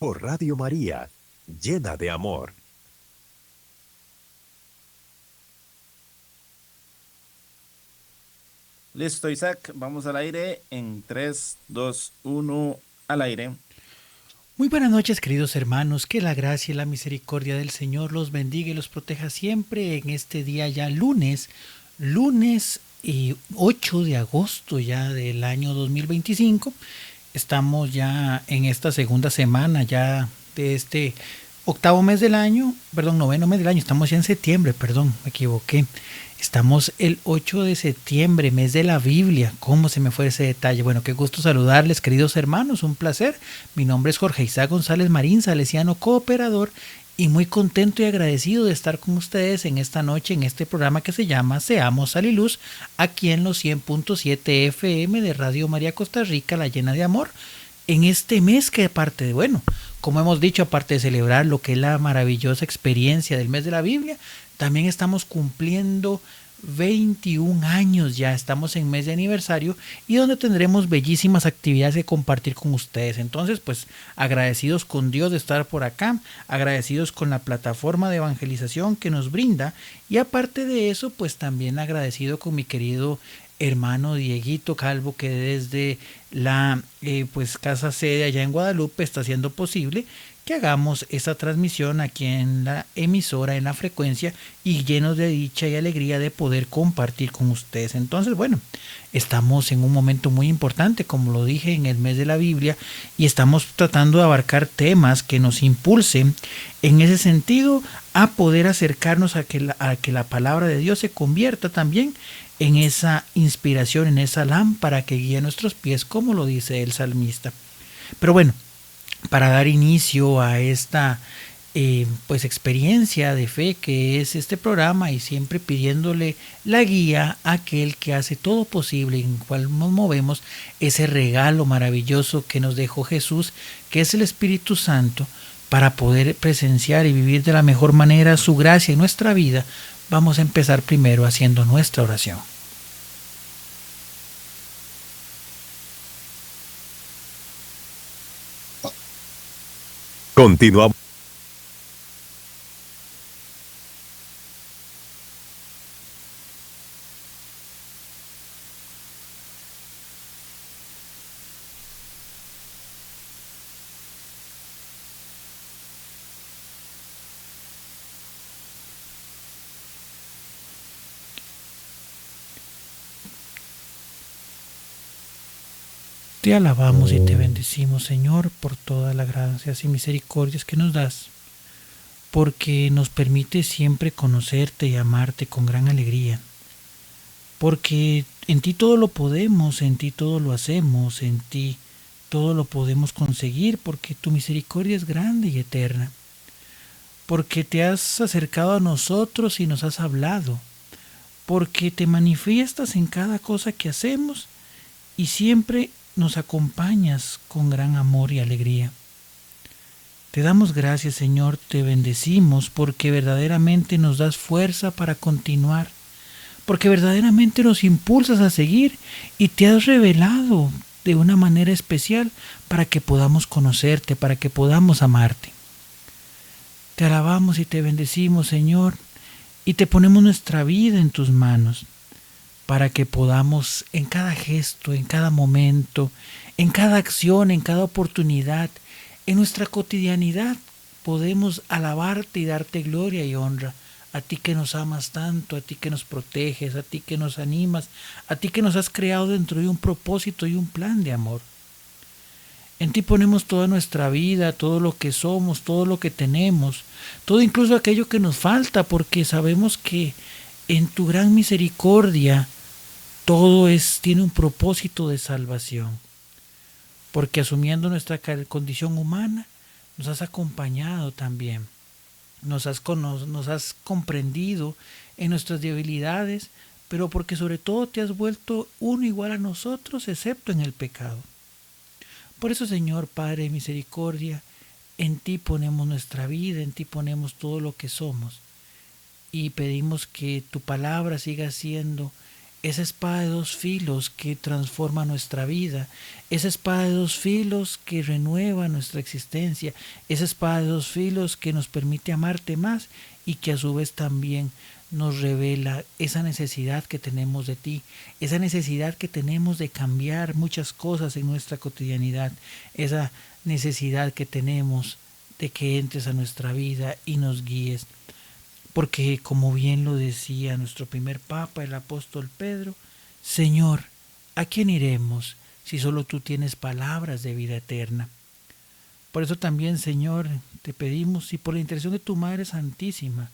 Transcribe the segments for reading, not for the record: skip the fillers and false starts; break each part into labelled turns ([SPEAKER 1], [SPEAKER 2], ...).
[SPEAKER 1] por Radio María, llena de amor.
[SPEAKER 2] Listo, Isaac, vamos al aire en 3, 2, 1, al aire.
[SPEAKER 3] Muy buenas noches, queridos hermanos, que la gracia y la misericordia del Señor los bendiga y los proteja siempre en este día ya lunes 8 de agosto ya del año 2025. Estamos ya en esta segunda semana ya de este octavo mes del año, perdón, noveno mes del año, estamos ya en septiembre, perdón, me equivoqué. Estamos el 8 de septiembre, mes de la Biblia. ¿Cómo se me fue ese detalle? Bueno, qué gusto saludarles, queridos hermanos, un placer. Mi nombre es Jorge Isaac González Marín, salesiano cooperador, y muy contento y agradecido de estar con ustedes en esta noche, en este programa que se llama Seamos Sal y Luz, aquí en los 100.7 FM de Radio María Costa Rica, la llena de amor, en este mes que aparte de, bueno, como hemos dicho, aparte de celebrar lo que es la maravillosa experiencia del mes de la Biblia, también estamos cumpliendo 21 años ya, estamos en mes de aniversario y donde tendremos bellísimas actividades que compartir con ustedes. Entonces, pues agradecidos con Dios de estar por acá, agradecidos con la plataforma de evangelización que nos brinda y aparte de eso, pues también agradecido con mi querido hermano Dieguito Calvo, que desde la pues casa sede allá en Guadalupe está haciendo posible que hagamos esta transmisión aquí en la emisora, en la frecuencia, y llenos de dicha y alegría de poder compartir con ustedes. Entonces, bueno, estamos en un momento muy importante, como lo dije, en el mes de la Biblia, y estamos tratando de abarcar temas que nos impulsen en ese sentido a poder acercarnos a que la palabra de Dios se convierta también en esa inspiración, en esa lámpara que guía nuestros pies, como lo dice el salmista. Pero bueno, para dar inicio a esta pues experiencia de fe que es este programa y siempre pidiéndole la guía a aquel que hace todo posible en cual nos movemos, ese regalo maravilloso que nos dejó Jesús, que es el Espíritu Santo, para poder presenciar y vivir de la mejor manera su gracia en nuestra vida. Vamos a empezar primero haciendo nuestra oración.
[SPEAKER 1] Continuamos.
[SPEAKER 3] Te alabamos y te bendecimos, Señor, por todas las gracias y misericordias que nos das, porque nos permite siempre conocerte y amarte con gran alegría, porque en ti todo lo podemos, en ti todo lo hacemos, en ti todo lo podemos conseguir, porque tu misericordia es grande y eterna, porque te has acercado a nosotros y nos has hablado, porque te manifiestas en cada cosa que hacemos y siempre nos acompañas con gran amor y alegría. Te damos gracias, Señor, te bendecimos porque verdaderamente nos das fuerza para continuar, porque verdaderamente nos impulsas a seguir y te has revelado de una manera especial para que podamos conocerte, para que podamos amarte. Te alabamos y te bendecimos, Señor, y te ponemos nuestra vida en tus manos, para que podamos en cada gesto, en cada momento, en cada acción, en cada oportunidad, en nuestra cotidianidad, podemos alabarte y darte gloria y honra. A ti que nos amas tanto, a ti que nos proteges, a ti que nos animas, a ti que nos has creado dentro de un propósito y un plan de amor. En ti ponemos toda nuestra vida, todo lo que somos, todo lo que tenemos, todo incluso aquello que nos falta, porque sabemos que en tu gran misericordia todo tiene un propósito de salvación. Porque asumiendo nuestra condición humana, nos has acompañado también. Nos has comprendido en nuestras debilidades, pero porque sobre todo te has vuelto uno igual a nosotros, excepto en el pecado. Por eso, Señor Padre de misericordia, en ti ponemos nuestra vida, en ti ponemos todo lo que somos. Y pedimos que tu palabra siga siendo esa espada de dos filos que transforma nuestra vida, esa espada de dos filos que renueva nuestra existencia, esa espada de dos filos que nos permite amarte más y que a su vez también nos revela esa necesidad que tenemos de ti, esa necesidad que tenemos de cambiar muchas cosas en nuestra cotidianidad, esa necesidad que tenemos de que entres a nuestra vida y nos guíes. Porque como bien lo decía nuestro primer Papa, el apóstol Pedro, Señor, ¿a quién iremos si solo tú tienes palabras de vida eterna? Por eso también, Señor, te pedimos, y por la intercesión de tu Madre Santísima,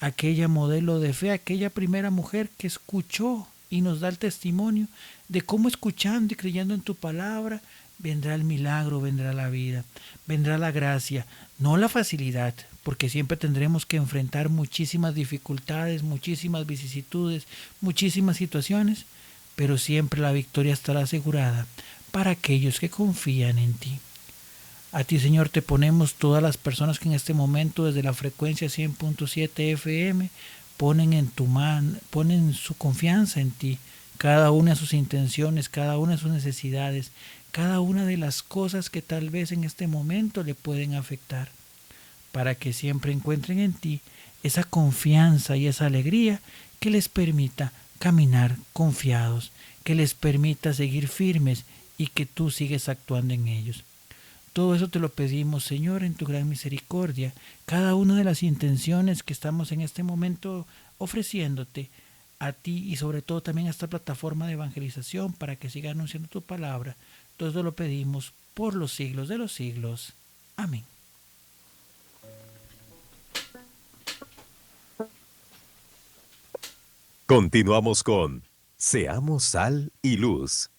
[SPEAKER 3] aquella modelo de fe, aquella primera mujer que escuchó y nos da el testimonio de cómo escuchando y creyendo en tu palabra, vendrá el milagro, vendrá la vida, vendrá la gracia, no la facilidad, porque siempre tendremos que enfrentar muchísimas dificultades, muchísimas vicisitudes, muchísimas situaciones, pero siempre la victoria estará asegurada para aquellos que confían en ti. A ti, Señor, te ponemos todas las personas que en este momento desde la frecuencia 100.7 FM ponen su confianza en ti, cada una de sus intenciones, cada una de sus necesidades, cada una de las cosas que tal vez en este momento le pueden afectar, para que siempre encuentren en ti esa confianza y esa alegría que les permita caminar confiados, que les permita seguir firmes y que tú sigues actuando en ellos. Todo eso te lo pedimos, Señor, en tu gran misericordia. Cada una de las intenciones que estamos en este momento ofreciéndote a ti y sobre todo también a esta plataforma de evangelización para que siga anunciando tu palabra. Todo eso lo pedimos por los siglos de los siglos. Amén.
[SPEAKER 1] Continuamos con Seamos Sal y Luz.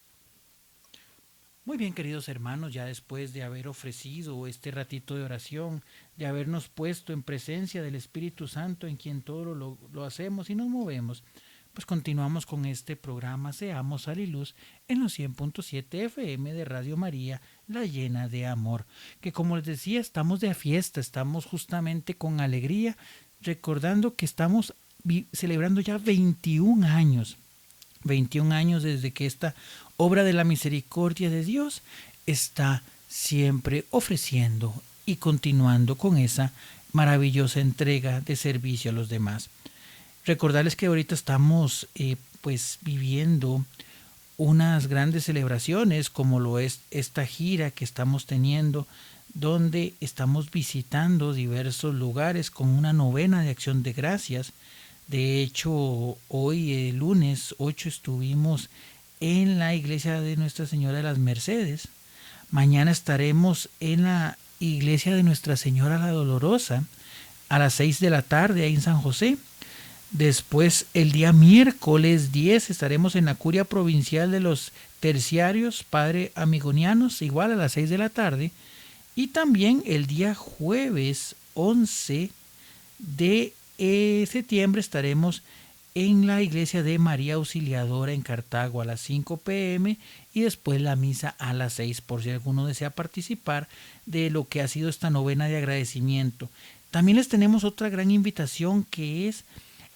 [SPEAKER 3] Muy bien, queridos hermanos, ya después de haber ofrecido este ratito de oración, de habernos puesto en presencia del Espíritu Santo en quien todo lo hacemos y nos movemos, pues continuamos con este programa Seamos Sal y Luz en los 100.7 FM de Radio María, la llena de amor, que como les decía, estamos de fiesta, estamos justamente con alegría, recordando que estamos celebrando ya 21 años desde que esta obra de la misericordia de Dios está siempre ofreciendo y continuando con esa maravillosa entrega de servicio a los demás. Recordarles que ahorita estamos pues viviendo unas grandes celebraciones como lo es esta gira que estamos teniendo, donde estamos visitando diversos lugares con una novena de acción de gracias. De hecho, hoy, el lunes 8, estuvimos en la iglesia de Nuestra Señora de las Mercedes. Mañana estaremos en la iglesia de Nuestra Señora la Dolorosa a las 6 de la tarde ahí en San José. Después, el día miércoles 10, estaremos en la curia provincial de los terciarios Padre Amigonianos, igual a las 6 de la tarde. Y también el día jueves 11 de septiembre estaremos en la iglesia de María Auxiliadora en Cartago a las 5 p.m. y después la misa a las 6, por si alguno desea participar de lo que ha sido esta novena de agradecimiento. También les tenemos otra gran invitación que es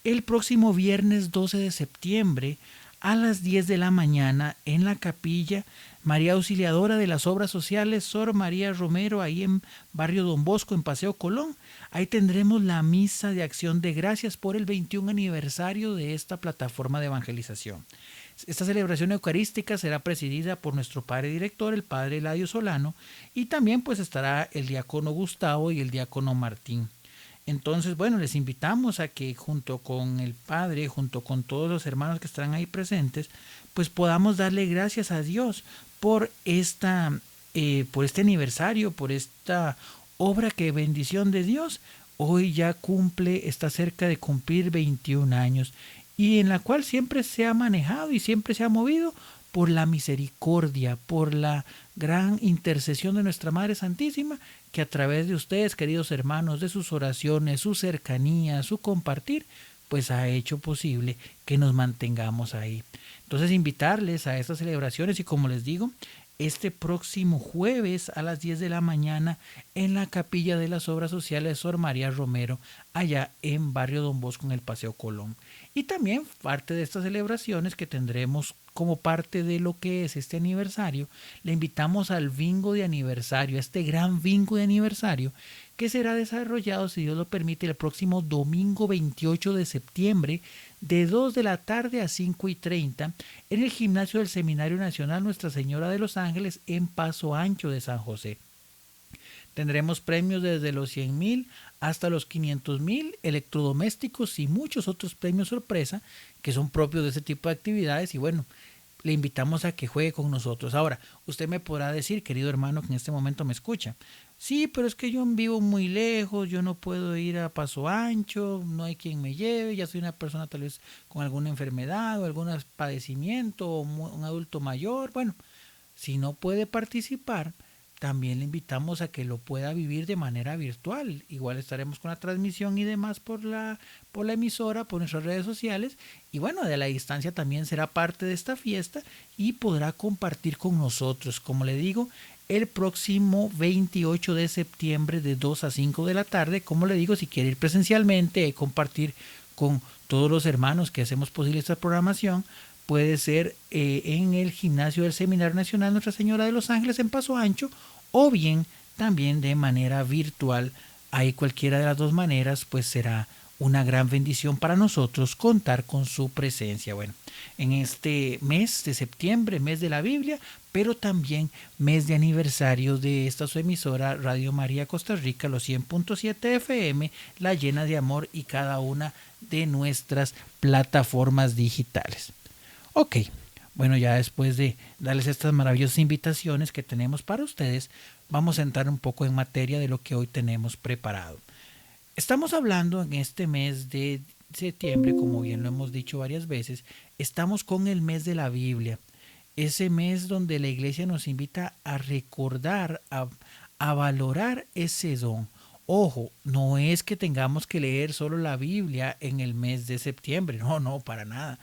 [SPEAKER 3] el próximo viernes 12 de septiembre a las 10 de la mañana en la capilla María Auxiliadora de las Obras Sociales Sor María Romero, ahí en Barrio Don Bosco, en Paseo Colón. Ahí tendremos la misa de acción de gracias por el 21 aniversario de esta plataforma de evangelización. Esta celebración eucarística será presidida por nuestro padre director, el padre Eladio Solano, y también pues estará el diácono Gustavo y el diácono Martín. Entonces, bueno, les invitamos a que junto con el Padre, junto con todos los hermanos que estarán ahí presentes, pues podamos darle gracias a Dios por este aniversario, por esta obra que bendición de Dios hoy ya está cerca de cumplir 21 años y en la cual siempre se ha manejado y siempre se ha movido por la misericordia, por la gran intercesión de nuestra Madre Santísima, que a través de ustedes, queridos hermanos, de sus oraciones, su cercanía, su compartir, pues ha hecho posible que nos mantengamos ahí. Entonces, invitarles a estas celebraciones y como les digo, este próximo jueves a las 10 de la mañana en la Capilla de las Obras Sociales Sor María Romero, allá en Barrio Don Bosco, en el Paseo Colón. Y también parte de estas celebraciones que tendremos como parte de lo que es este aniversario, le invitamos al bingo de aniversario, a este gran bingo de aniversario que será desarrollado, si Dios lo permite, el próximo domingo 28 de septiembre de 2 de la tarde a 5:30 en el gimnasio del Seminario Nacional Nuestra Señora de los Ángeles en Paso Ancho de San José. Tendremos premios desde los 100,000 hasta los 500,000, electrodomésticos y muchos otros premios sorpresa que son propios de este tipo de actividades. Y bueno, le invitamos a que juegue con nosotros. Ahora, usted me podrá decir, querido hermano, que en este momento me escucha: sí, pero es que yo vivo muy lejos, yo no puedo ir a Paso Ancho, no hay quien me lleve, ya soy una persona tal vez con alguna enfermedad o algún padecimiento o un adulto mayor. Bueno, si no puede participar, también le invitamos a que lo pueda vivir de manera virtual. Igual estaremos con la transmisión y demás por la emisora, por nuestras redes sociales. Y bueno, de la distancia también será parte de esta fiesta y podrá compartir con nosotros. Como le digo, el próximo 28 de septiembre de 2 a 5 de la tarde. Como le digo, si quiere ir presencialmente, compartir con todos los hermanos que hacemos posible esta programación, puede ser en el gimnasio del Seminario Nacional Nuestra Señora de los Ángeles en Paso Ancho, o bien también de manera virtual. Ahí cualquiera de las dos maneras pues será una gran bendición para nosotros contar con su presencia. Bueno, en este mes de septiembre, mes de la Biblia, pero también mes de aniversario de esta su emisora Radio María Costa Rica, los 100.7 FM, la llena de amor, y cada una de nuestras plataformas digitales. Ok, bueno, ya después de darles estas maravillosas invitaciones que tenemos para ustedes, vamos a entrar un poco en materia de lo que hoy tenemos preparado. Estamos hablando en este mes de septiembre, como bien lo hemos dicho varias veces, estamos con el mes de la Biblia, ese mes donde la iglesia nos invita a recordar, a valorar ese don. Ojo, no es que tengamos que leer solo la Biblia en el mes de septiembre, no, para nada.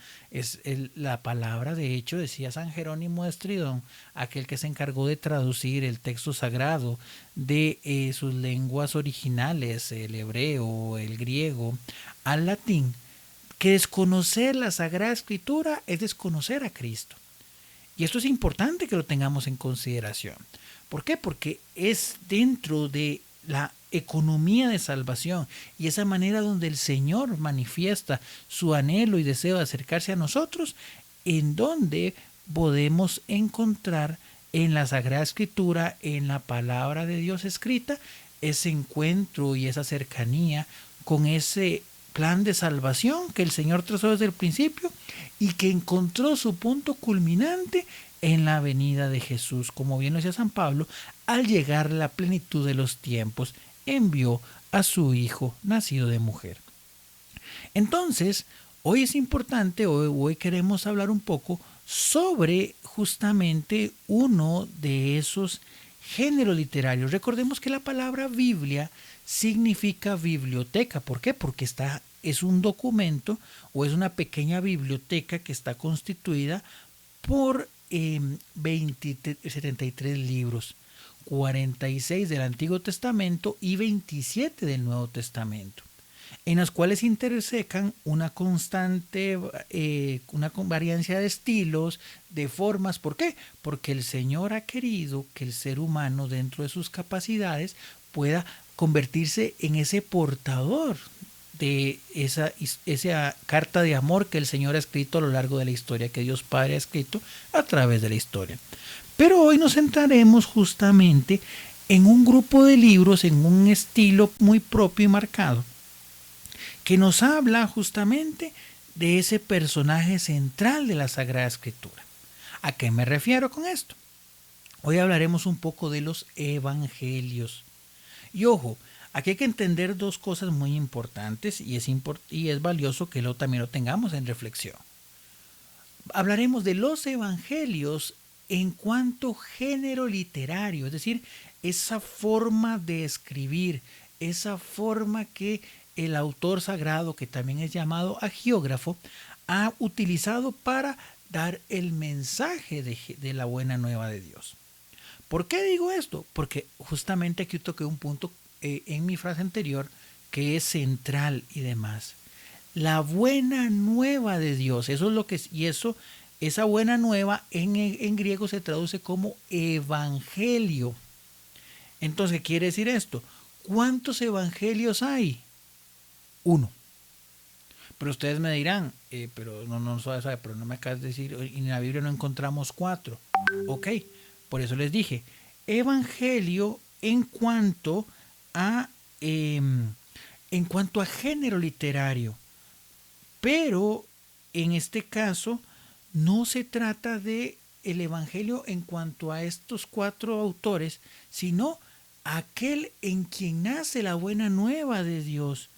[SPEAKER 3] La palabra, de hecho, decía San Jerónimo de Estridón, aquel que se encargó de traducir el texto sagrado de sus lenguas originales, el hebreo, el griego, al latín, que desconocer la Sagrada Escritura es desconocer a Cristo. Y esto es importante que lo tengamos en consideración. ¿Por qué? Porque es dentro de la economía de salvación y esa manera donde el Señor manifiesta su anhelo y deseo de acercarse a nosotros, en donde podemos encontrar en la Sagrada Escritura, en la palabra de Dios escrita, ese encuentro y esa cercanía con ese plan de salvación que el Señor trazó desde el principio y que encontró su punto culminante en la venida de Jesús. Como bien lo decía San Pablo, al llegar la plenitud de los tiempos, envió a su Hijo nacido de mujer. Entonces, hoy es importante, hoy queremos hablar un poco sobre justamente uno de esos géneros literarios. Recordemos que la palabra Biblia significa biblioteca. ¿Por qué? Porque es un documento o es una pequeña biblioteca que está constituida por 73 libros, 46 del Antiguo Testamento y 27 del Nuevo Testamento, en las cuales intersecan una constante, una variancia de estilos, de formas. ¿Por qué? Porque el Señor ha querido que el ser humano, dentro de sus capacidades, pueda convertirse en ese portador de esa carta de amor que el Señor ha escrito a lo largo de la historia, que Dios Padre ha escrito a través de la historia. Pero hoy nos centraremos justamente en un grupo de libros, en un estilo muy propio y marcado, que nos habla justamente de ese personaje central de la Sagrada Escritura. ¿A qué me refiero con esto? Hoy hablaremos un poco de los evangelios. Y ojo, aquí hay que entender dos cosas muy importantes y es valioso que también lo tengamos en reflexión. Hablaremos de los evangelios en cuanto género literario, es decir, esa forma de escribir, esa forma que el autor sagrado, que también es llamado agiógrafo, ha utilizado para dar el mensaje de la buena nueva de Dios. ¿Por qué digo esto? Porque justamente aquí toqué un punto en mi frase anterior que es central y demás. La buena nueva de Dios, eso es lo que es, y eso, esa buena nueva en griego se traduce como evangelio. Entonces, ¿qué quiere decir esto? ¿Cuántos evangelios hay? Uno. Pero ustedes me dirán, pero no sabe, pero no me acabas de decir, y en la Biblia no encontramos 4. Ok, por eso les dije, evangelio a, en cuanto a género literario. Pero en este caso no se trata de el evangelio en cuanto a estos 4 autores, sino aquel en quien nace la buena nueva de Dios.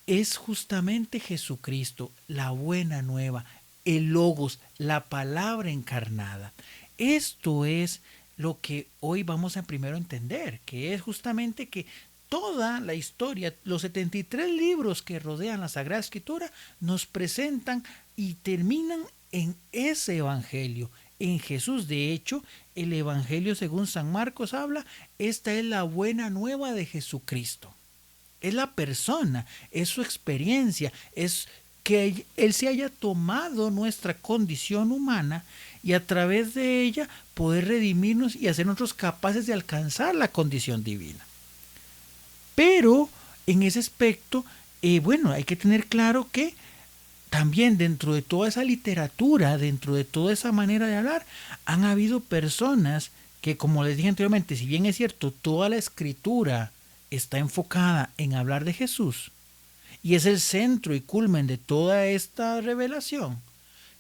[SPEAKER 3] Es justamente Jesucristo, la buena nueva, el Logos, la palabra encarnada. Esto es lo que hoy vamos a primero entender, que es justamente que toda la historia, los 73 libros que rodean la Sagrada Escritura, nos presentan y terminan en ese evangelio, en Jesús. De hecho, el evangelio según San Marcos habla, esta es la buena nueva de Jesucristo. Es la persona, es su experiencia, es que Él se haya tomado nuestra condición humana y a través de ella poder redimirnos y hacer nosotros capaces de alcanzar la condición divina. Pero en ese aspecto, bueno, hay que tener claro que también dentro de toda esa literatura, dentro de toda esa manera de hablar, han habido personas que, como les dije anteriormente, si bien es cierto, toda la escritura está enfocada en hablar de Jesús y es el centro y culmen de toda esta revelación,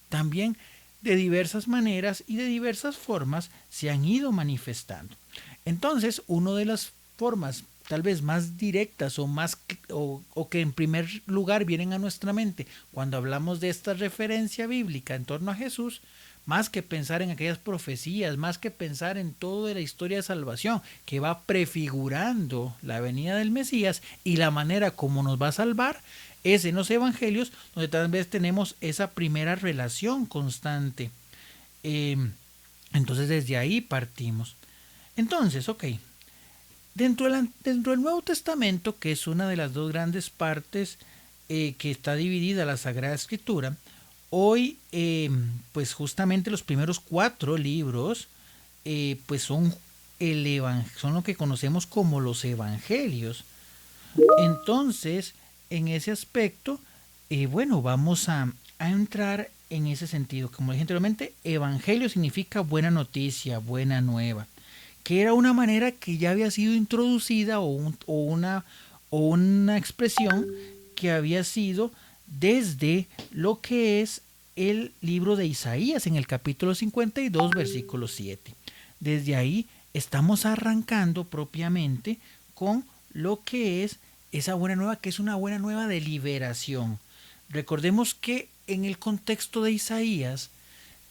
[SPEAKER 3] también de diversas maneras y de diversas formas se han ido manifestando. Entonces, una de las formas tal vez más directas o que en primer lugar vienen a nuestra mente cuando hablamos de esta referencia bíblica en torno a Jesús, más que pensar en aquellas profecías, más que pensar en toda la historia de salvación que va prefigurando la venida del Mesías y la manera como nos va a salvar, es en los evangelios donde tal vez tenemos esa primera relación constante. Entonces desde ahí partimos. Entonces, ok. Dentro del Nuevo Testamento, que es una de las 2 grandes partes que está dividida la Sagrada Escritura, hoy pues justamente los primeros 4 libros pues son lo que conocemos como los evangelios. Entonces, en ese aspecto, bueno, vamos a entrar en ese sentido. Como dije anteriormente, evangelio significa buena noticia, buena nueva, que era una manera que ya había sido introducida o una expresión que había sido desde lo que es el libro de Isaías en el capítulo 52, versículo 7. Desde ahí estamos arrancando propiamente con lo que es esa buena nueva, que es una buena nueva de liberación. Recordemos que en el contexto de Isaías,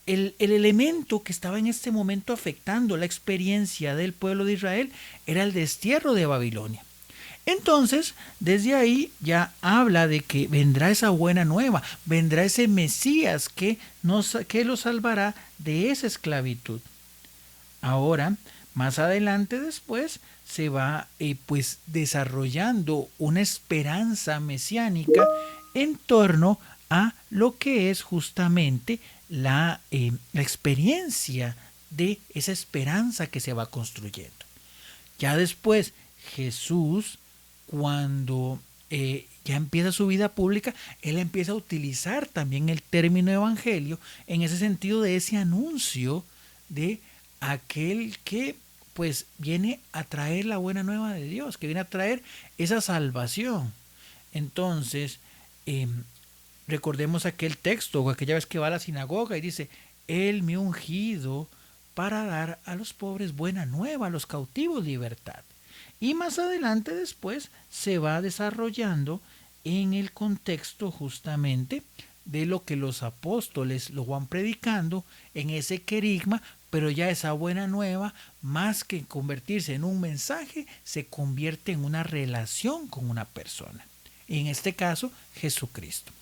[SPEAKER 3] el elemento que estaba en este momento afectando la experiencia del pueblo de Israel era el destierro de Babilonia. Entonces, desde ahí ya habla de que vendrá esa buena nueva, vendrá ese Mesías que lo salvará de esa esclavitud. Ahora, más adelante después, se va pues desarrollando una esperanza mesiánica en torno a lo que es justamente la experiencia de esa esperanza que se va construyendo. Ya después Jesús, cuando ya empieza su vida pública, él empieza a utilizar también el término evangelio en ese sentido de ese anuncio de aquel que pues viene a traer la buena nueva de Dios, que viene a traer esa salvación. Entonces, recordemos aquel texto o aquella vez que va a la sinagoga y dice, Él me ha ungido para dar a los pobres buena nueva, a los cautivos libertad. Y más adelante después se va desarrollando en el contexto justamente de lo que los apóstoles lo van predicando en ese querigma, pero ya esa buena nueva, más que convertirse en un mensaje, se convierte en una relación con una persona. En este caso, Jesucristo.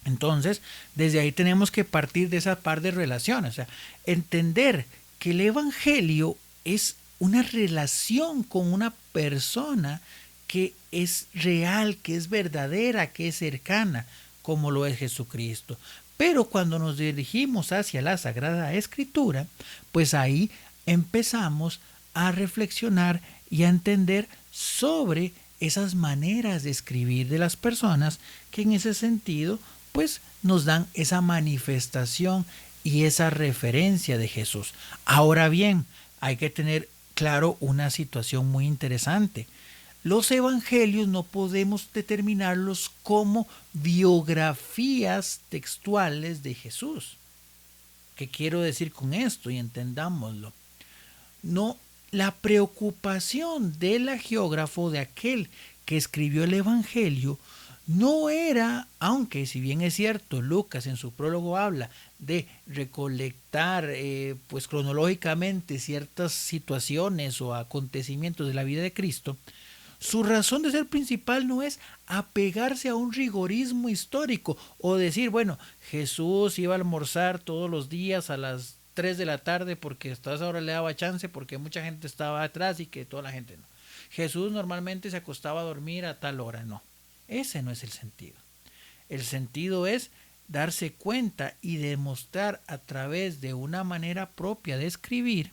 [SPEAKER 3] Entonces, desde ahí tenemos que partir de esa par de relaciones, o sea, entender que el evangelio es una relación con una persona que es real, que es verdadera, que es cercana, como lo es Jesucristo. Pero cuando nos dirigimos hacia la Sagrada Escritura, pues ahí empezamos a reflexionar y a entender sobre esas maneras de escribir de las personas que en ese sentido pues nos dan esa manifestación y esa referencia de Jesús. Ahora bien, hay que tener claro una situación muy interesante. Los evangelios no podemos determinarlos como biografías textuales de Jesús. ¿Qué quiero decir con esto? Y entendámoslo. No, la preocupación del geógrafo, de aquel que escribió el evangelio, no era, aunque si bien es cierto, Lucas en su prólogo habla de recolectar pues cronológicamente ciertas situaciones o acontecimientos de la vida de Cristo, su razón de ser principal no es apegarse a un rigorismo histórico o decir, bueno, Jesús iba a almorzar todos los días a las 3 de la tarde porque hasta esa hora le daba chance porque mucha gente estaba atrás y que toda la gente no. Jesús normalmente se acostaba a dormir a tal hora, no. Ese no es el sentido. El sentido es darse cuenta y demostrar a través de una manera propia de escribir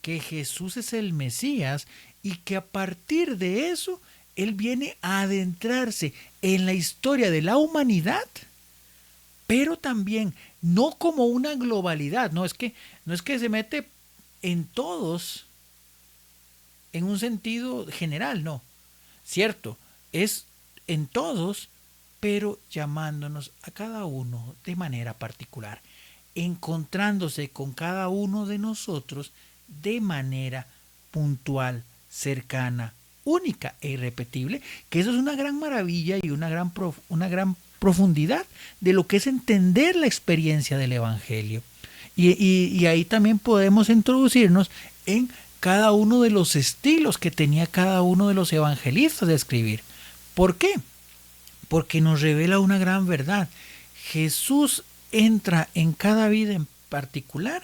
[SPEAKER 3] que Jesús es el Mesías y que a partir de eso Él viene a adentrarse en la historia de la humanidad, pero también no como una globalidad, no es que se mete en todos en un sentido general, no, cierto, es en todos, pero llamándonos a cada uno de manera particular, encontrándose con cada uno de nosotros de manera puntual, cercana, única e irrepetible, que eso es una gran maravilla y una gran profundidad de lo que es entender la experiencia del Evangelio. Y ahí también podemos introducirnos en cada uno de los estilos que tenía cada uno de los evangelistas de escribir. ¿Por qué? Porque nos revela una gran verdad. Jesús entra en cada vida en particular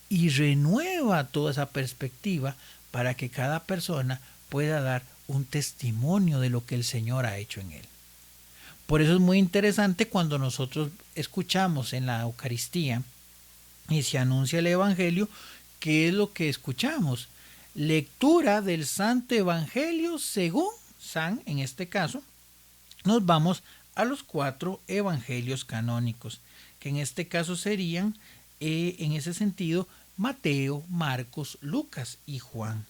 [SPEAKER 3] y renueva toda esa perspectiva para que cada persona pueda dar un testimonio de lo que el Señor ha hecho en él. Por eso es muy interesante cuando nosotros escuchamos en la Eucaristía y se anuncia el Evangelio, ¿qué es lo que escuchamos? Lectura del Santo Evangelio según San, en este caso, nos vamos a los 4 evangelios canónicos, que en este caso serían, en ese sentido, Mateo, Marcos, Lucas y Juan.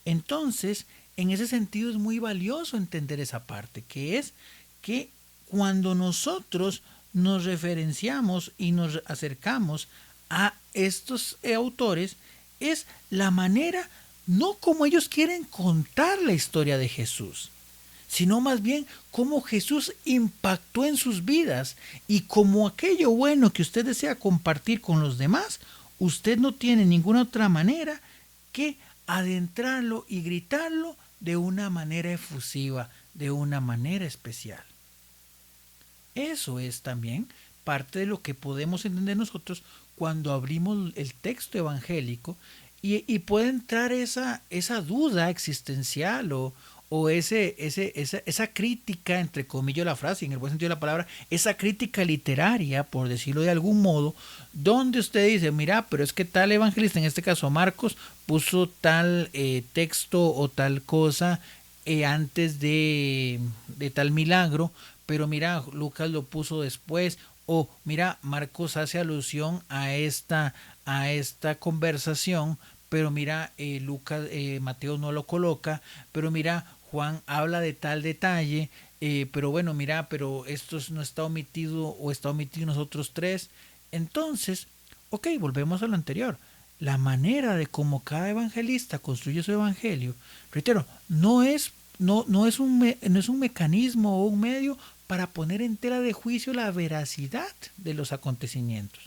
[SPEAKER 3] Entonces, en ese sentido es muy valioso entender esa parte, que es que cuando nosotros nos referenciamos y nos acercamos a estos autores, es la manera, no como ellos quieren contar la historia de Jesús, sino más bien cómo Jesús impactó en sus vidas y como aquello bueno que usted desea compartir con los demás, usted no tiene ninguna otra manera que adentrarlo y gritarlo de una manera efusiva, de una manera especial. Eso es también parte de lo que podemos entender nosotros cuando abrimos el texto evangélico y puede entrar esa duda existencial o esa crítica, entre comillas la frase, en el buen sentido de la palabra, esa crítica literaria, por decirlo de algún modo, donde usted dice, mira, pero es que tal evangelista, en este caso Marcos, puso tal texto o tal cosa antes de tal milagro, pero mira, Lucas lo puso después, o mira, Marcos hace alusión a esta conversación, pero mira, Mateo no lo coloca, pero mira, Juan habla de tal detalle, pero bueno, mira, pero esto no está omitido o está omitido en nosotros 3. Entonces, ok, volvemos a lo anterior. La manera de cómo cada evangelista construye su evangelio, reitero, no es un mecanismo o un medio para poner en tela de juicio la veracidad de los acontecimientos.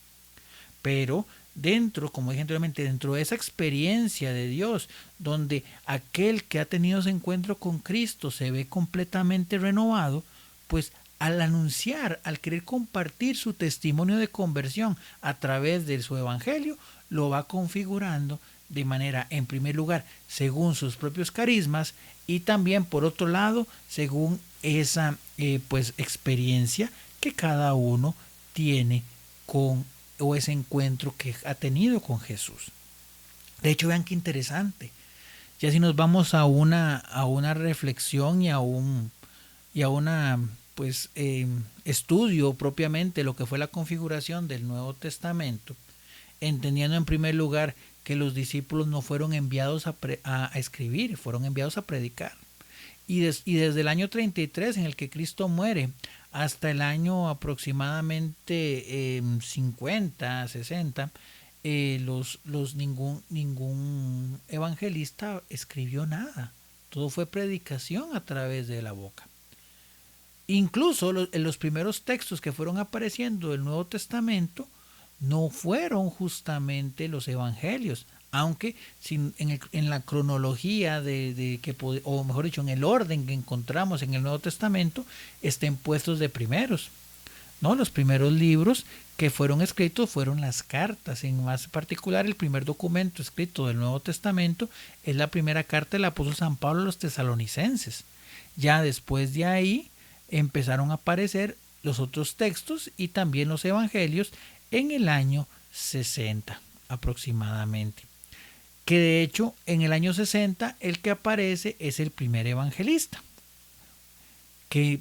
[SPEAKER 3] Pero dentro, como dije anteriormente, dentro de esa experiencia de Dios, donde aquel que ha tenido ese encuentro con Cristo se ve completamente renovado, pues al anunciar, al querer compartir su testimonio de conversión a través de su evangelio, lo va configurando de manera, en primer lugar, según sus propios carismas y también, por otro lado, según esa pues experiencia que cada uno tiene con o ese encuentro que ha tenido con Jesús. De hecho, vean qué interesante. Ya si nos vamos a una reflexión y a una pues estudio propiamente lo que fue la configuración del Nuevo Testamento, entendiendo en primer lugar que los discípulos no fueron enviados a escribir, fueron enviados a predicar. Y desde el año 33 en el que Cristo muere hasta el año aproximadamente 50, 60, ningún evangelista escribió nada. Todo fue predicación a través de la boca. Incluso en los primeros textos que fueron apareciendo del Nuevo Testamento no fueron justamente los evangelios, aunque en la cronología o mejor dicho, en el orden que encontramos en el Nuevo Testamento, estén puestos de primeros. ¿No? Los primeros libros que fueron escritos fueron las cartas. En más particular, el primer documento escrito del Nuevo Testamento es la primera carta del apóstol San Pablo a los tesalonicenses. Ya después de ahí empezaron a aparecer los otros textos y también los evangelios en el año 60 aproximadamente. Que de hecho en el año 60 el que aparece es el primer evangelista, que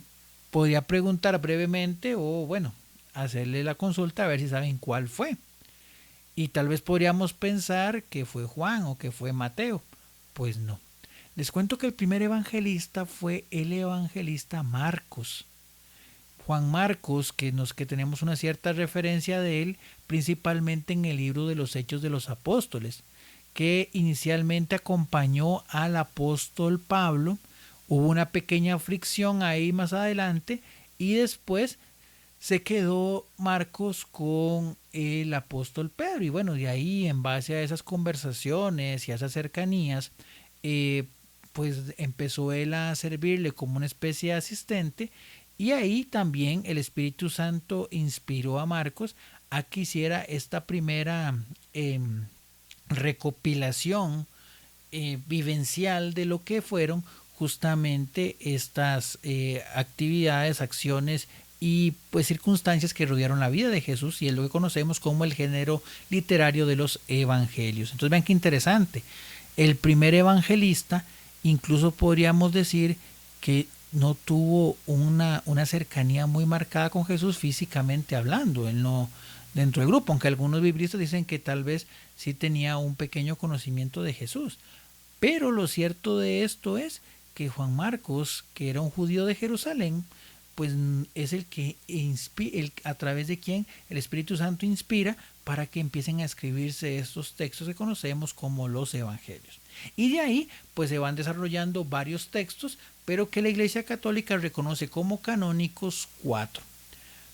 [SPEAKER 3] podría preguntar brevemente o bueno, hacerle la consulta a ver si saben cuál fue. Y tal vez podríamos pensar que fue Juan o que fue Mateo. Pues no. Les cuento que el primer evangelista fue el evangelista Marcos. Juan Marcos, que tenemos una cierta referencia de él, principalmente en el libro de los Hechos de los Apóstoles, que inicialmente acompañó al apóstol Pablo. Hubo una pequeña fricción ahí más adelante y después se quedó Marcos con el apóstol Pedro. Y bueno, de ahí en base a esas conversaciones y a esas cercanías, pues empezó él a servirle como una especie de asistente y ahí también el Espíritu Santo inspiró a Marcos a que hiciera esta primera recopilación vivencial de lo que fueron justamente estas actividades, acciones y pues circunstancias que rodearon la vida de Jesús y es lo que conocemos como el género literario de los evangelios. Entonces vean qué interesante. El primer evangelista incluso podríamos decir que no tuvo una cercanía muy marcada con Jesús físicamente hablando. Él no dentro del grupo, aunque algunos biblistas dicen que tal vez sí tenía un pequeño conocimiento de Jesús. Pero lo cierto de esto es que Juan Marcos, que era un judío de Jerusalén, pues es el que a través de quien el Espíritu Santo inspira para que empiecen a escribirse estos textos que conocemos como los evangelios. Y de ahí pues se van desarrollando varios textos, pero que la Iglesia Católica reconoce como canónicos 4.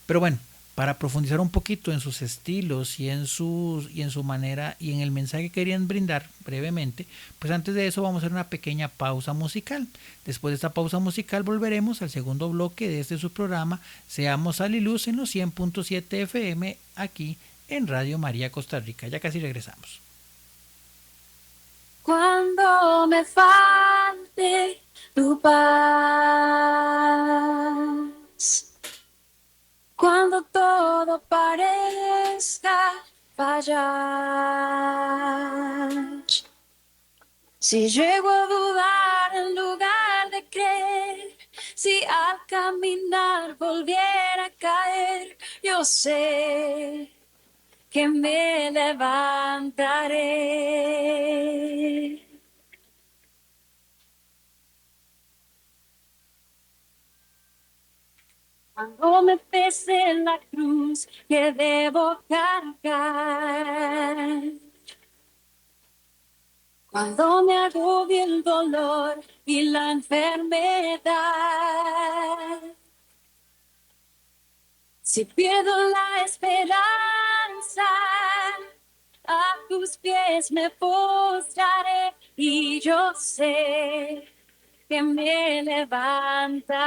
[SPEAKER 3] Pero bueno, para profundizar un poquito en sus estilos y en su manera y en el mensaje que querían brindar brevemente, pues antes de eso vamos a hacer una pequeña pausa musical. Después de esta pausa musical volveremos al segundo bloque de este su programa Seamos Sal y Luz en los 100.7 FM aquí en Radio María Costa Rica. Ya casi regresamos.
[SPEAKER 4] Cuando me falte tu paz, cuando todo parezca fallar, si llego a dudar en lugar de creer, si al caminar volviera a caer, yo sé que me levantaré. Cuando me pese la cruz que debo cargar, cuando me agobie el dolor y la enfermedad, si pierdo la esperanza, a tus pies me postraré y yo sé que me levantaré.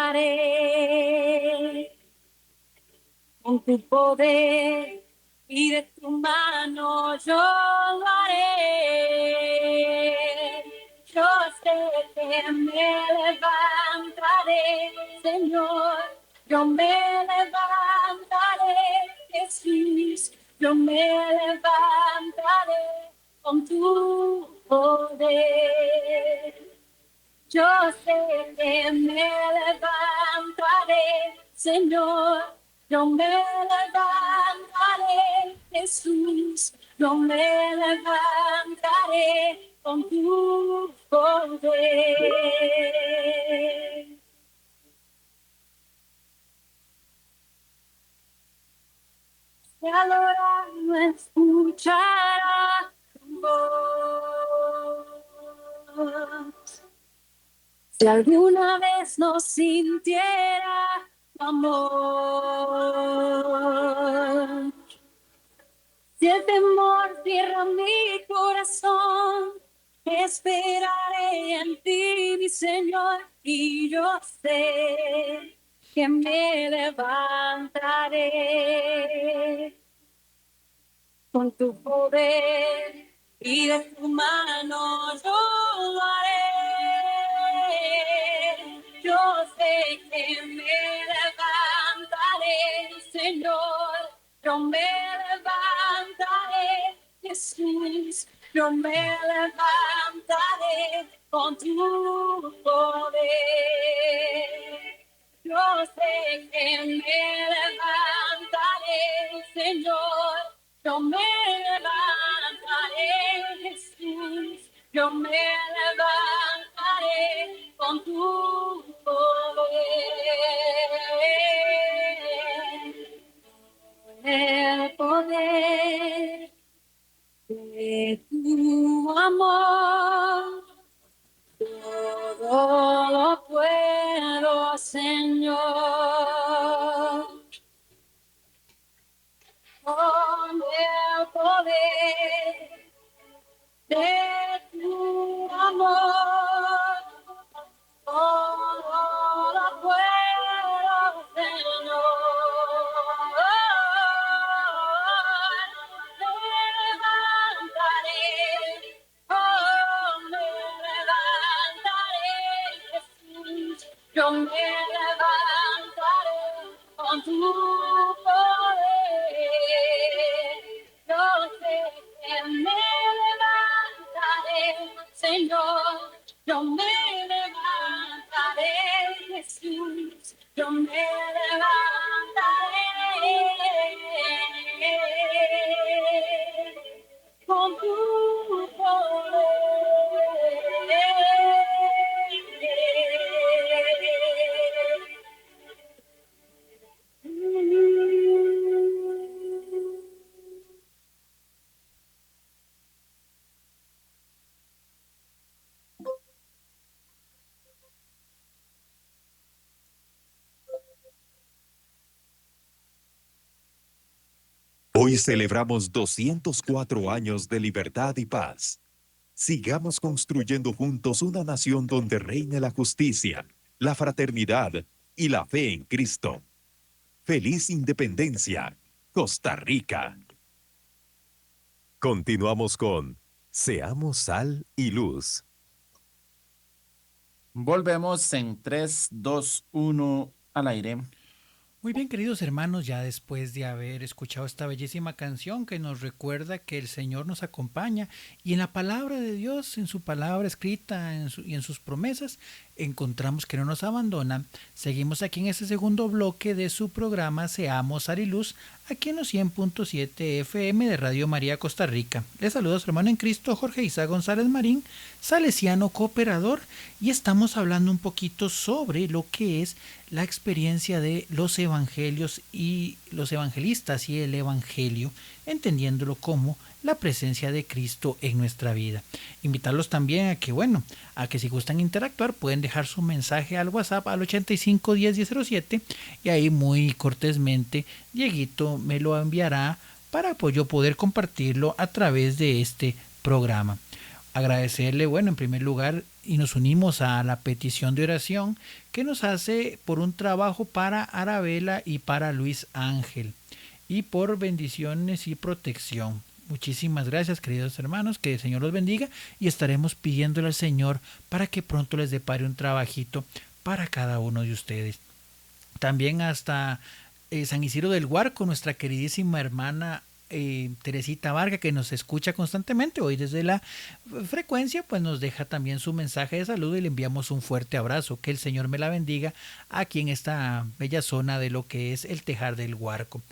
[SPEAKER 4] Con tu poder y de tu mano yo lo haré. Yo sé que me levantaré, Señor, yo me levantaré, Jesús, yo me levantaré con tu poder. Yo sé que me levantaré, Señor, yo me levantaré, Jesús, yo me levantaré con tu poder. Se adora, no escuchará tu voz. Si alguna vez no sintiera tu amor, si el temor cierra mi corazón, esperaré en ti, mi Señor, y yo sé que me levantaré con tu poder y de tu mano yo lo haré. Yo sé que me levantaré, Señor, yo me levantaré, Jesús, yo me levantaré con tu poder. Yo sé que me levantaré, Señor, yo me levantaré, Jesús, yo me levantaré con tu poder. El poder de tu amor. Todo lo puedo, Señor, con el poder de tu amor. Todo lo puedo, Señor. Me levantaré, oh, me levantaré, Jesús. Yo me levantaré con tu poder. Yo sé que me levantaré, Señor. Yo me levantaré, Jesús, yo me levantaré con tu poder.
[SPEAKER 1] Hoy celebramos 204 años de libertad y paz. Sigamos construyendo juntos una nación donde reine la justicia, la fraternidad y la fe en Cristo. ¡Feliz Independencia, Costa Rica! Continuamos con Seamos Sal y Luz.
[SPEAKER 2] Volvemos en 3, 2, 1 al aire.
[SPEAKER 3] Muy bien, queridos hermanos, ya después de haber escuchado esta bellísima canción que nos recuerda que el Señor nos acompaña y en la palabra de Dios, en su palabra escrita y en sus promesas, encontramos que no nos abandona. Seguimos aquí en este segundo bloque de su programa Seamos Sal y Luz, aquí en los 100.7 FM de Radio María Costa Rica. Les saluda a su hermano en Cristo, Jorge Isaac González Marín, salesiano cooperador, y estamos hablando un poquito sobre lo que es la experiencia de los evangelios y los evangelistas y el evangelio, entendiéndolo como la presencia de Cristo en nuestra vida. Invitarlos también a que, si gustan interactuar, pueden dejar su mensaje al WhatsApp al 85 10 1007 y ahí muy cortésmente Dieguito me lo enviará para yo poder compartirlo a través de este programa. Agradecerle, en primer lugar, y nos unimos a la petición de oración que nos hace por un trabajo para Arabela y para Luis Ángel. y por bendiciones y protección. Muchísimas gracias, queridos hermanos, que el Señor los bendiga y estaremos pidiéndole al Señor para que pronto les depare un trabajito para cada uno de ustedes. También hasta San Isidro del Huarco, nuestra queridísima hermana Teresita Varga, que nos escucha constantemente hoy desde la frecuencia, pues nos deja también su mensaje de salud y le enviamos un fuerte abrazo. Que el Señor me la bendiga aquí en esta bella zona de lo que es el Tejar del Huarco.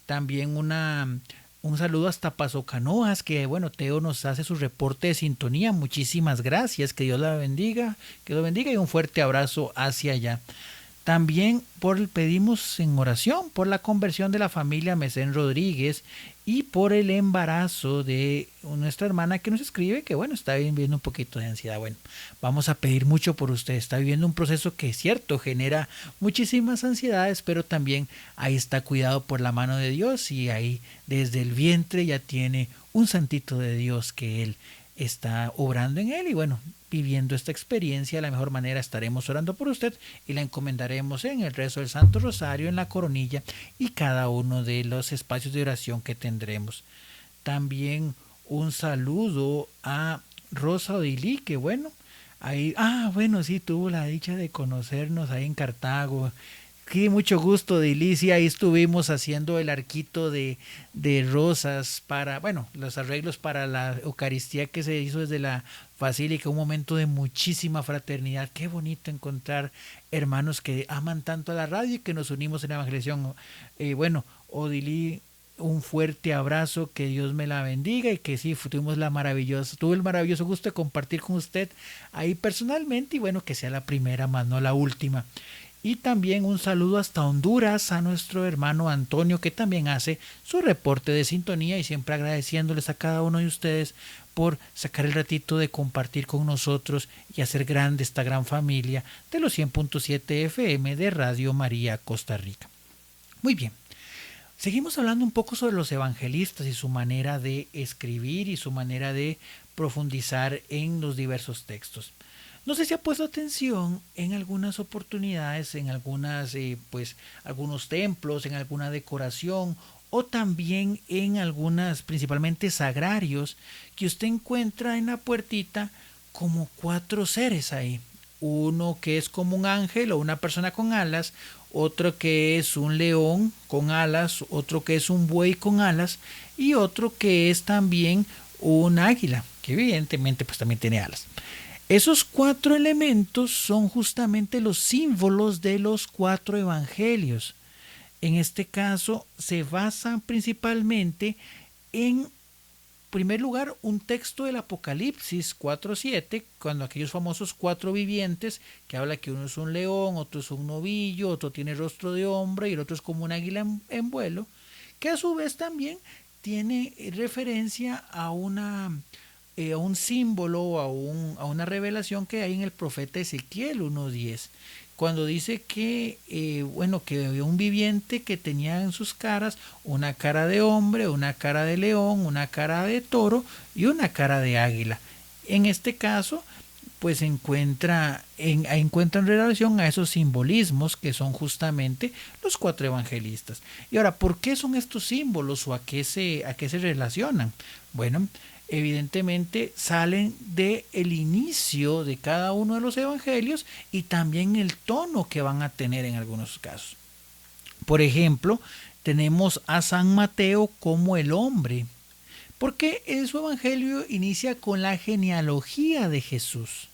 [SPEAKER 3] También un saludo hasta Paso Canoas, que bueno, Teo nos hace su reporte de sintonía. Muchísimas gracias, que Dios la bendiga, que Dios bendiga y un fuerte abrazo hacia allá. También pedimos en oración por la conversión de la familia Mesén Rodríguez y por el embarazo de nuestra hermana que nos escribe que bueno, está viviendo un poquito de ansiedad. Bueno, vamos a pedir mucho por usted. Está viviendo un proceso que es cierto, genera muchísimas ansiedades, pero también ahí está cuidado por la mano de Dios y ahí desde el vientre ya tiene un santito de Dios que Él está obrando en él y bueno, viviendo esta experiencia de la mejor manera. Estaremos orando por usted y la encomendaremos en el rezo del Santo Rosario, en la coronilla y cada uno de los espacios de oración que tendremos. También un saludo a Rosa Odilí, que bueno, ahí, bueno, sí, tuvo la dicha de conocernos ahí en Cartago. Sí, mucho gusto, Delicia. Ahí estuvimos haciendo el arquito de rosas para, bueno, los arreglos para la Eucaristía que se hizo desde la Basílica. Un momento de muchísima fraternidad. Qué bonito encontrar hermanos que aman tanto a la radio y que nos unimos en la evangelización. Bueno, Odilí, un fuerte abrazo, que Dios me la bendiga y que sí, tuve el maravilloso gusto de compartir con usted ahí personalmente y bueno, que sea la primera más no la última. Y también un saludo hasta Honduras a nuestro hermano Antonio, que también hace su reporte de sintonía y siempre agradeciéndoles a cada uno de ustedes por sacar el ratito de compartir con nosotros y hacer grande esta gran familia de los 100.7 FM de Radio María Costa Rica. Muy bien, seguimos hablando un poco sobre los evangelistas y su manera de escribir y su manera de profundizar en los diversos textos. No sé si ha puesto atención en algunas oportunidades, en algunos templos, en alguna decoración o también en algunas, principalmente sagrarios, que usted encuentra en la puertita como 4 seres ahí. Uno que es como un ángel o una persona con alas, otro que es un león con alas, otro que es un buey con alas y otro que es también un águila, que evidentemente pues también tiene alas. Esos 4 elementos son justamente los símbolos de los 4 evangelios. En este caso se basan principalmente en primer lugar un texto del Apocalipsis 4:7, cuando aquellos famosos 4 vivientes, que habla que uno es un león, otro es un novillo, otro tiene rostro de hombre y el otro es como un águila en vuelo, que a su vez también tiene referencia a un símbolo, a una revelación que hay en el profeta Ezequiel 1:10, cuando dice que que había un viviente que tenía en sus caras una cara de hombre, una cara de león, una cara de toro y una cara de águila. En este caso, pues encuentran relación a esos simbolismos que son justamente los 4 evangelistas. Y ahora, ¿por qué son estos símbolos o a qué se relacionan? Bueno, evidentemente salen del inicio de cada uno de los evangelios y también el tono que van a tener en algunos casos. Por ejemplo, tenemos a San Mateo como el hombre, porque en su evangelio inicia con la genealogía de Jesús.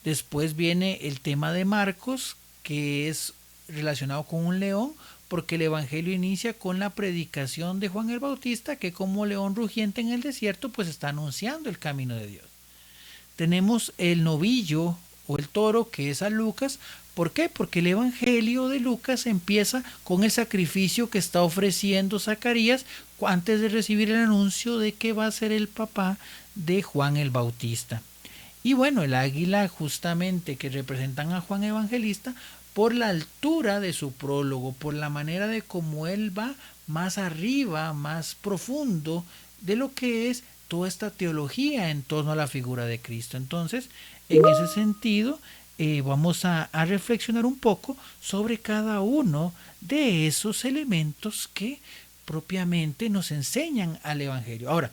[SPEAKER 3] Después viene el tema de Marcos, que es relacionado con un león, porque el evangelio inicia con la predicación de Juan el Bautista, que como león rugiente en el desierto, pues está anunciando el camino de Dios. Tenemos el novillo o el toro, que es a Lucas. ¿Por qué? Porque el evangelio de Lucas empieza con el sacrificio que está ofreciendo Zacarías antes de recibir el anuncio de que va a ser el papá de Juan el Bautista. Y bueno, el águila justamente que representan a Juan Evangelista por la altura de su prólogo, por la manera de cómo él va más arriba, más profundo de lo que es toda esta teología en torno a la figura de Cristo. Entonces, en ese sentido, vamos a reflexionar un poco sobre cada uno de esos elementos que propiamente nos enseñan al Evangelio. Ahora,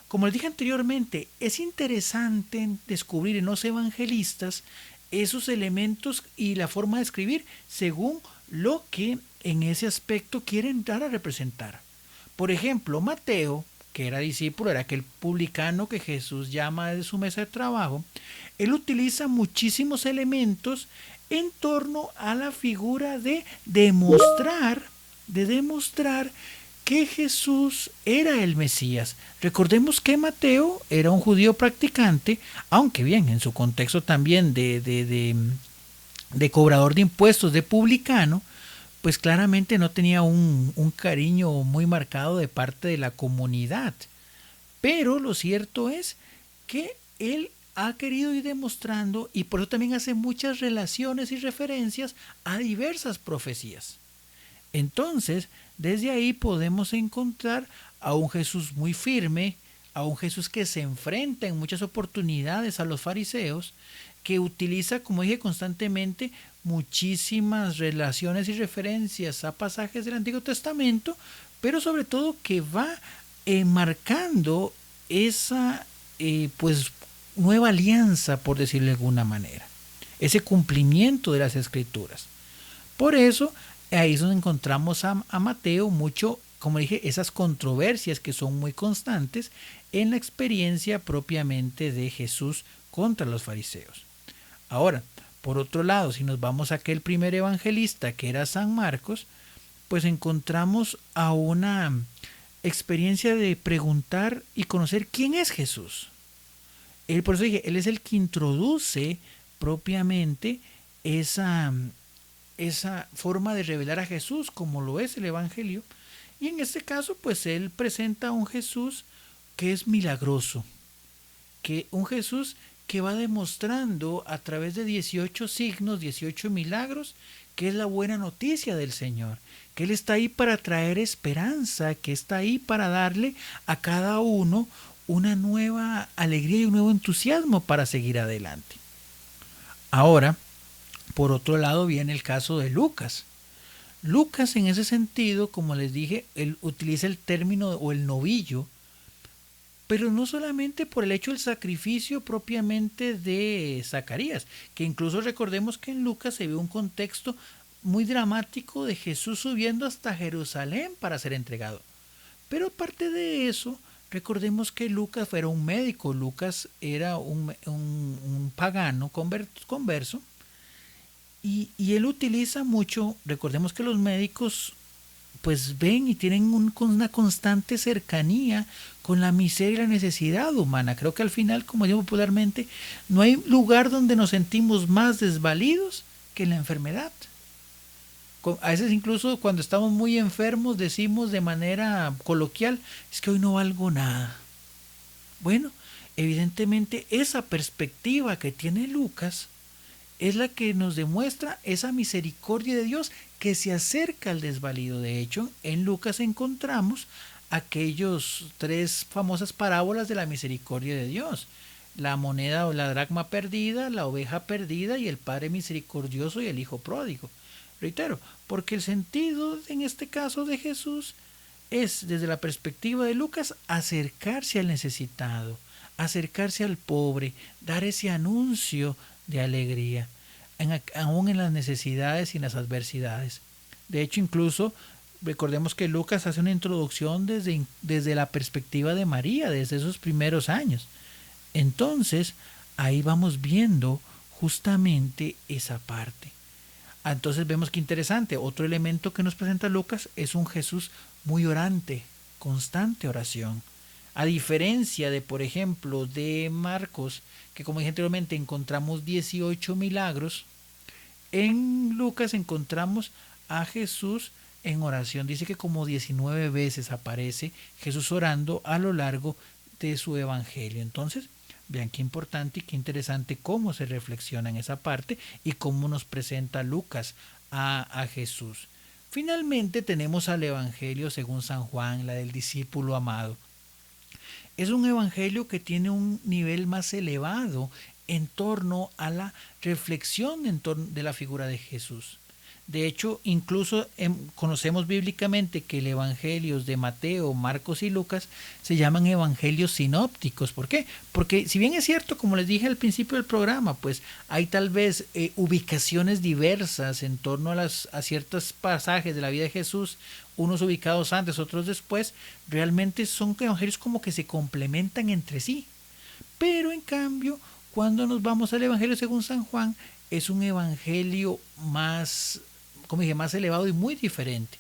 [SPEAKER 3] como les dije anteriormente, es interesante descubrir en los evangelistas esos elementos y la forma de escribir según lo que en ese aspecto quieren dar a representar. Por ejemplo, Mateo, que era discípulo, era aquel publicano que Jesús llama de su mesa de trabajo, él utiliza muchísimos elementos en torno a la figura de demostrar que Jesús era el Mesías. Recordemos que Mateo era un judío practicante, aunque bien, en su contexto también de cobrador de impuestos, de publicano, pues claramente no tenía un cariño muy marcado de parte de la comunidad. Pero lo cierto es que él ha querido ir demostrando, y por eso también hace muchas relaciones y referencias a diversas profecías. Entonces, desde ahí podemos encontrar a un Jesús muy firme, a un Jesús que se enfrenta en muchas oportunidades a los fariseos, que utiliza, como dije, constantemente muchísimas relaciones y referencias a pasajes del Antiguo Testamento, pero sobre todo que va marcando esa pues nueva alianza, por decirlo de alguna manera, ese cumplimiento de las Escrituras. Por eso, ahí es donde encontramos a Mateo mucho, como dije, esas controversias que son muy constantes en la experiencia propiamente de Jesús contra los fariseos. Ahora, por otro lado, si nos vamos a aquel primer evangelista que era San Marcos, pues encontramos a una experiencia de preguntar y conocer quién es Jesús. Él, por eso dije, él es el que introduce propiamente esa forma de revelar a Jesús como lo es el Evangelio. Y en este caso, pues él presenta a un Jesús que es milagroso, que un Jesús que va demostrando a través de 18 signos, 18 milagros, que es la buena noticia del Señor, que Él está ahí para traer esperanza, que está ahí para darle a cada uno una nueva alegría y un nuevo entusiasmo para seguir adelante. Ahora, por otro lado, viene el caso de Lucas. Lucas, en ese sentido, como les dije, él utiliza el término o el novillo, pero no solamente por el hecho del sacrificio propiamente de Zacarías, que incluso recordemos que en Lucas se ve un contexto muy dramático de Jesús subiendo hasta Jerusalén para ser entregado. Pero aparte de eso, recordemos que Lucas era un médico, Lucas era un pagano converso, y él utiliza mucho, recordemos que los médicos pues ven y tienen una constante cercanía con la miseria y la necesidad humana. Creo que al final, como digo popularmente, no hay lugar donde nos sentimos más desvalidos que en la enfermedad. A veces incluso cuando estamos muy enfermos decimos de manera coloquial, es que hoy no valgo nada. Bueno, evidentemente esa perspectiva que tiene Lucas es la que nos demuestra esa misericordia de Dios que se acerca al desvalido. De hecho, en Lucas encontramos aquellos 3 famosas parábolas de la misericordia de Dios: la moneda o la dracma perdida, la oveja perdida y el Padre misericordioso y el Hijo pródigo. Reitero, porque el sentido en este caso de Jesús es, desde la perspectiva de Lucas, acercarse al necesitado, acercarse al pobre, dar ese anuncio de alegría, aún en las necesidades y en las adversidades. De hecho, incluso recordemos que Lucas hace una introducción desde la perspectiva de María, desde esos primeros años. Entonces, ahí vamos viendo justamente esa parte. Entonces vemos que interesante, otro elemento que nos presenta Lucas es un Jesús muy orante, constante oración. A diferencia de, por ejemplo, de Marcos, que como dije anteriormente encontramos 18 milagros, en Lucas encontramos a Jesús en oración. Dice que como 19 veces aparece Jesús orando a lo largo de su evangelio. Entonces, vean qué importante y qué interesante cómo se reflexiona en esa parte y cómo nos presenta Lucas a Jesús. Finalmente tenemos al Evangelio según San Juan, la del discípulo amado. Es un evangelio que tiene un nivel más elevado en torno a la reflexión en torno de la figura de Jesús. De hecho, incluso conocemos bíblicamente que el evangelios de Mateo, Marcos y Lucas se llaman evangelios sinópticos. ¿Por qué? Porque si bien es cierto, como les dije al principio del programa, pues hay tal vez ubicaciones diversas en torno a ciertos pasajes de la vida de Jesús, unos ubicados antes, otros después, realmente son evangelios como que se complementan entre sí. Pero en cambio, cuando nos vamos al Evangelio según San Juan, es un evangelio más, como dije, más elevado y muy diferente,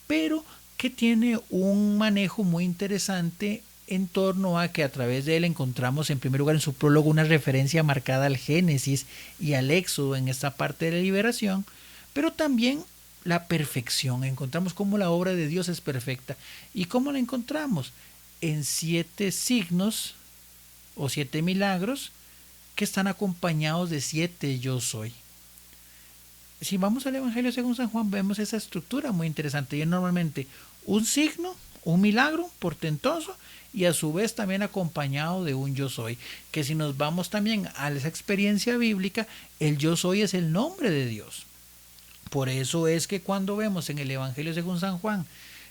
[SPEAKER 3] pero que tiene un manejo muy interesante en torno a que a través de él encontramos en primer lugar en su prólogo una referencia marcada al Génesis y al Éxodo en esta parte de la liberación, pero también la perfección. Encontramos cómo la obra de Dios es perfecta. ¿Y cómo la encontramos? En 7 signos o 7 milagros que están acompañados de 7 yo soy. Si vamos al Evangelio según San Juan, vemos esa estructura muy interesante. Y es normalmente un signo, un milagro portentoso y a su vez también acompañado de un yo soy. Que si nos vamos también a esa experiencia bíblica, el yo soy es el nombre de Dios. Por eso es que cuando vemos en el Evangelio según San Juan,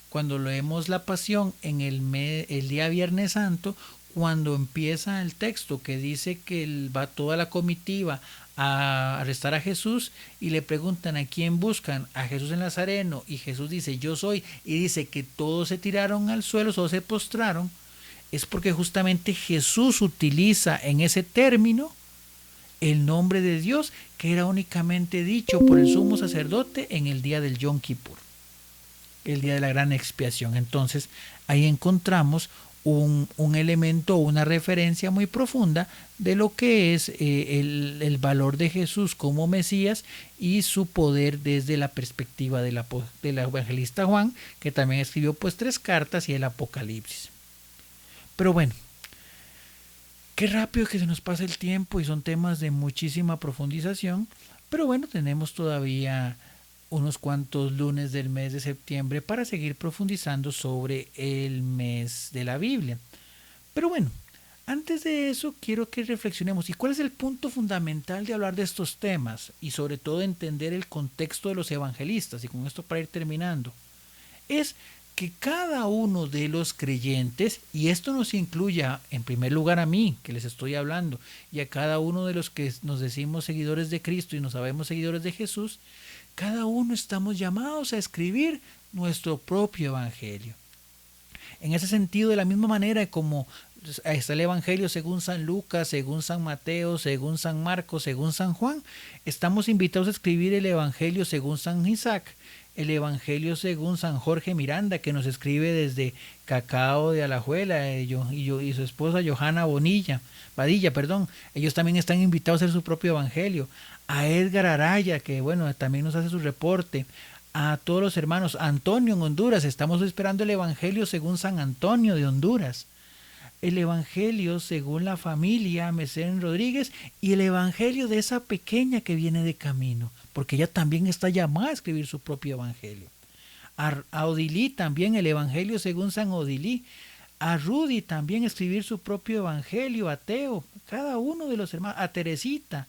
[SPEAKER 3] cuando leemos la pasión en el día Viernes Santo, cuando empieza el texto que dice que va toda la comitiva a arrestar a Jesús y le preguntan a quién buscan, a Jesús el Nazareno, y Jesús dice yo soy, y dice que todos se tiraron al suelo, todos se postraron, es porque justamente Jesús utiliza en ese término el nombre de Dios que era únicamente dicho por el sumo sacerdote en el día del Yom Kippur, el día de la gran expiación. Entonces ahí encontramos un elemento, una referencia muy profunda de lo que es el valor de Jesús como Mesías y su poder desde la perspectiva del evangelista Juan, que también escribió pues 3 cartas y el Apocalipsis. Pero bueno, qué rápido que se nos pasa el tiempo y son temas de muchísima profundización, pero bueno, tenemos todavía unos cuantos lunes del mes de septiembre para seguir profundizando sobre el mes de la Biblia. Pero bueno, antes de eso quiero que reflexionemos. ¿Y cuál es el punto fundamental de hablar de estos temas? Y sobre todo entender el contexto de los evangelistas. Y con esto para ir terminando. Es que cada uno de los creyentes, y esto nos incluye en primer lugar a mí, que les estoy hablando, y a cada uno de los que nos decimos seguidores de Cristo y nos sabemos seguidores de Jesús, cada uno estamos llamados a escribir nuestro propio evangelio. En ese sentido, de la misma manera como está el evangelio según San Lucas, según San Mateo, según San Marcos, según San Juan, estamos invitados a escribir el evangelio según San Isaac, el evangelio según San Jorge Miranda, que nos escribe desde Cacao de Alajuela, y su esposa Johanna Badilla, ellos también están invitados a hacer su propio evangelio. A Edgar Araya, que bueno, también nos hace su reporte, a todos los hermanos, a Antonio en Honduras, estamos esperando el evangelio según San Antonio de Honduras, el evangelio según la familia Mesén Rodríguez y el evangelio de esa pequeña que viene de camino, porque ella también está llamada a escribir su propio evangelio. A Odilí también el evangelio según San Odilí, a Rudy también escribir su propio evangelio, a Teo, cada uno de los hermanos, a Teresita,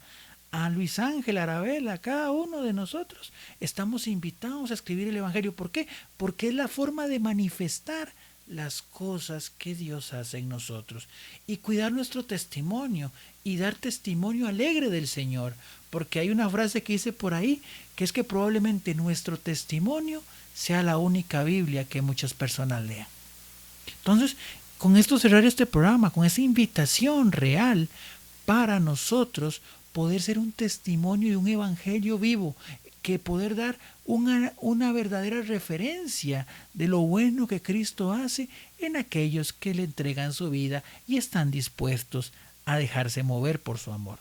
[SPEAKER 3] a Luis Ángel, Arabela, cada uno de nosotros estamos invitados a escribir el evangelio. ¿Por qué? Porque es la forma de manifestar las cosas que Dios hace en nosotros y cuidar nuestro testimonio y dar testimonio alegre del Señor, porque hay una frase que dice por ahí que es que probablemente nuestro testimonio sea la única Biblia que muchas personas lean. Entonces, con esto cerrar este programa, con esa invitación real para nosotros poder ser un testimonio y un evangelio vivo, que poder dar una verdadera referencia de lo bueno que Cristo hace en aquellos que le entregan su vida y están dispuestos a dejarse mover por su amor.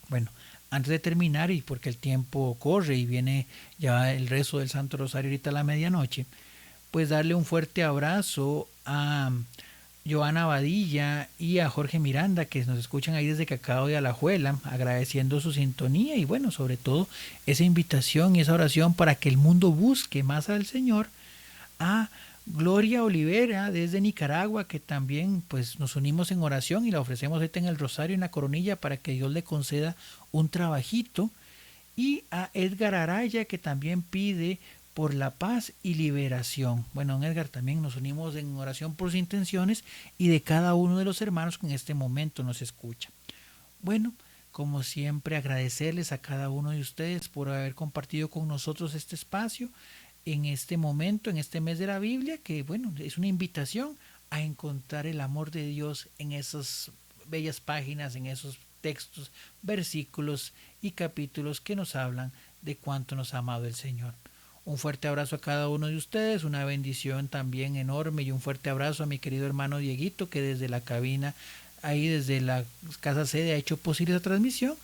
[SPEAKER 3] Bueno, antes de terminar, y porque el tiempo corre y viene ya el rezo del Santo Rosario ahorita a la medianoche, pues darle un fuerte abrazo a Johanna Badilla y a Jorge Miranda, que nos escuchan ahí desde Cacao de Alajuela, agradeciendo su sintonía y bueno, sobre todo esa invitación y esa oración para que el mundo busque más al Señor. A Gloria Olivera desde Nicaragua, que también pues nos unimos en oración y la ofrecemos ahorita en el rosario, en la coronilla, para que Dios le conceda un trabajito. y a Edgar Araya, que también pide por la paz y liberación. Bueno, don Edgar, también nos unimos en oración por sus intenciones y de cada uno de los hermanos que en este momento nos escucha. Bueno, como siempre, agradecerles a cada uno de ustedes por haber compartido con nosotros este espacio en este momento, en este mes de la Biblia, que bueno, es una invitación a encontrar el amor de Dios en esas bellas páginas, en esos textos, versículos y capítulos que nos hablan de cuánto nos ha amado el Señor. Un fuerte abrazo a cada uno de ustedes, una bendición también enorme y un fuerte abrazo a mi querido hermano Dieguito, que desde la cabina, ahí desde la casa sede, ha hecho posible esta transmisión.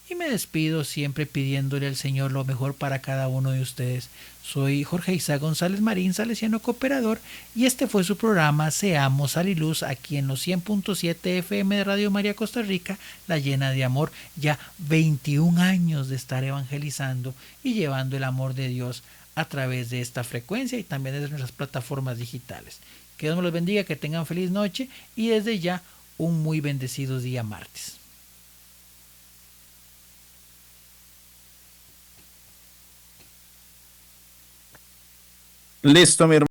[SPEAKER 3] Y me despido siempre pidiéndole al Señor lo mejor para cada uno de ustedes. Soy Jorge Isaac González Marín, salesiano cooperador, y este fue su programa Seamos Sal y Luz, aquí en los 100.7 FM de Radio María Costa Rica, la llena de amor. Ya 21 años de estar evangelizando y llevando el amor de Dios a través de esta frecuencia y también desde nuestras plataformas digitales. Que Dios me los bendiga, que tengan feliz noche y desde ya un muy bendecido día martes.
[SPEAKER 2] Listo, mi hermano.